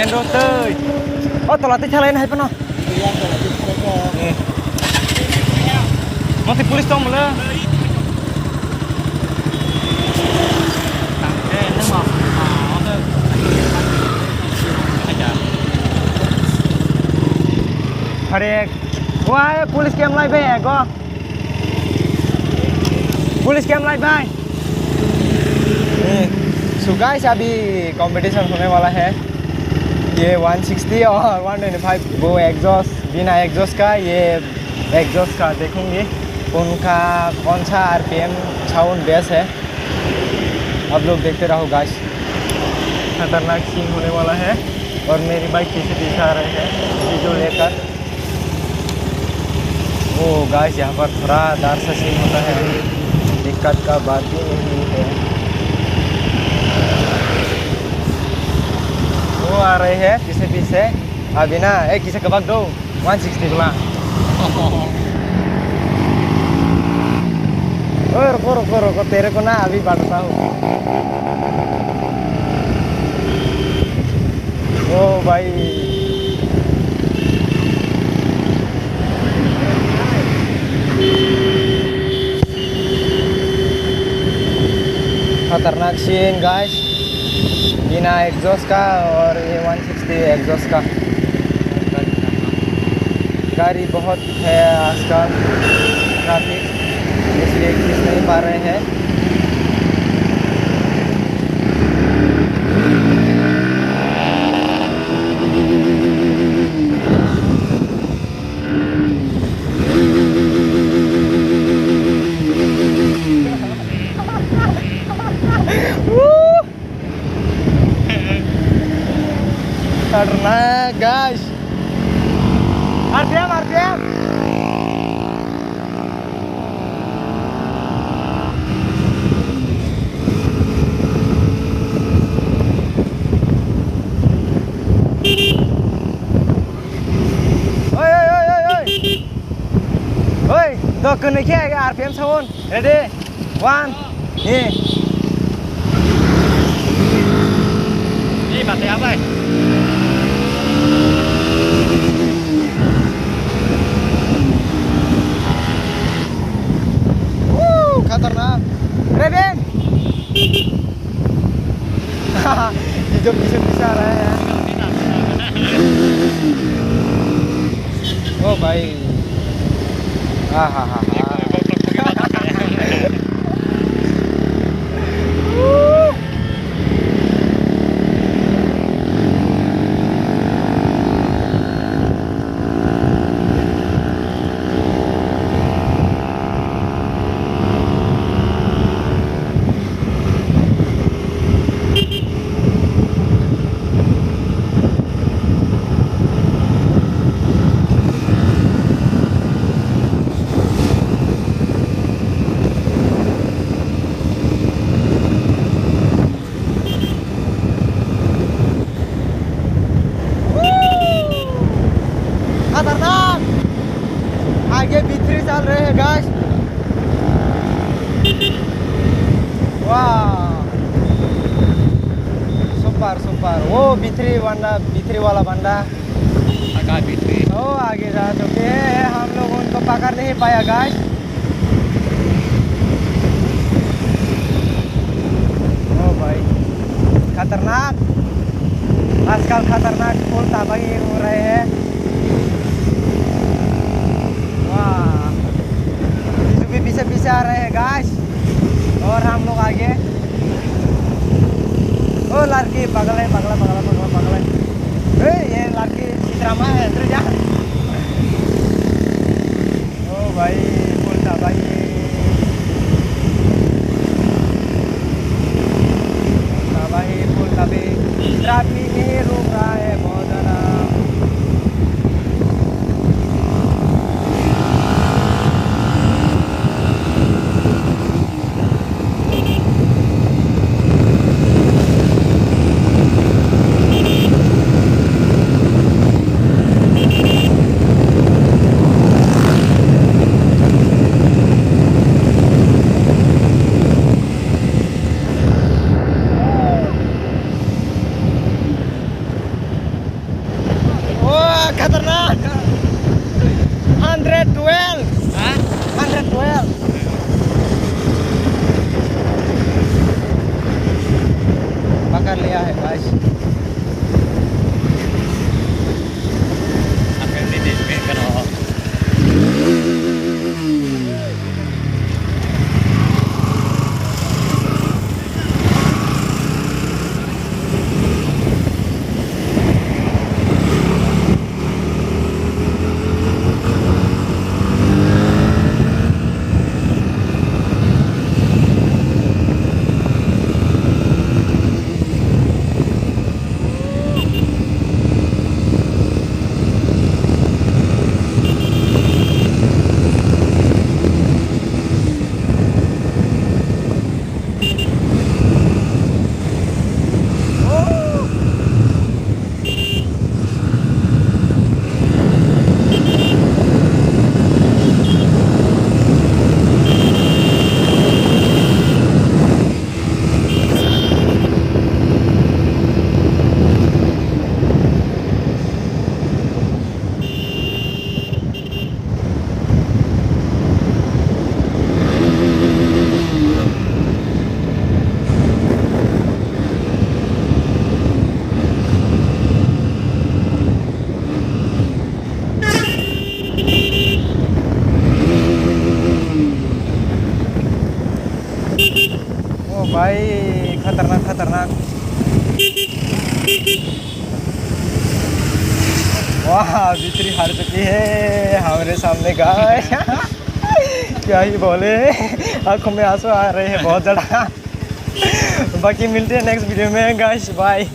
main rote. Oh, tolak teh lain hai pano. Mati polis tong mula. Hari, wah police cam live है को police cam live है so guys अभी competition होने वाला है ये 160 और 125 वो एग्जॉस्ट बिना एग्जॉस्ट का ये एग्जॉस्ट का देखूंगी उनका कौन सा आरपीएम साउंड बेस है आप लोग देखते रहो गाइस खतरनाक सीन होने वाला है और मेरी बाइक पीछे पीछे आ रही है वीडियो लेकर ओ गाइस यहाँ पर थोड़ा डर सा सीन होता है दिक्कत का बात ही नहीं है वो आ रहे हैं पीछे पीछे अभी ना एक किसे कबाक दो 160 बोला रुको रुको तेरे को ना अभी बांटता हूँ ओ भाई खतरनाक सीन गाइस बिना एग्जॉस्ट का और ये 160 एग्जॉस्ट का गाड़ी बहुत है आजकल ट्रैफिक इसलिए खींच नहीं पा रहे हैं खतरनाक guys RPM oi to kena ke RPM sound ready 1 ni baterai apa खतरनाक रेबेन ये जो पीछे पीछे आ रहा है ओ भाई हा खतरनाक आगे B3 चल रहे हैं गाइस वाह सुपर वो B3 वाला बंदा B3 ओ आगे जा चुके हैं हम लोग उनको पकड़ नहीं पाया गाइस ओ भाई खतरनाक आजकल खतरनाक फुल तबाही हो रहे हैं पीछे आ रहे हैं गाइस और हम लोग आगे ओ लड़की पगला है ये लड़की ड्रामा है इधर जा ओ भाई फुल तबाही ट्रैफिक नहीं रुक रहा है बहुत ज़्यादा Joel. पकड़ लिया है गाइस। ओ भाई खतरनाक खतरनाक। वाह बिक्री हार चुकी है हमारे सामने गाइस। क्या ही बोले, आंखों में आंसू आ रहे हैं बहुत ज़्यादा। बाकी मिलते हैं नेक्स्ट वीडियो में गाइस, बाय।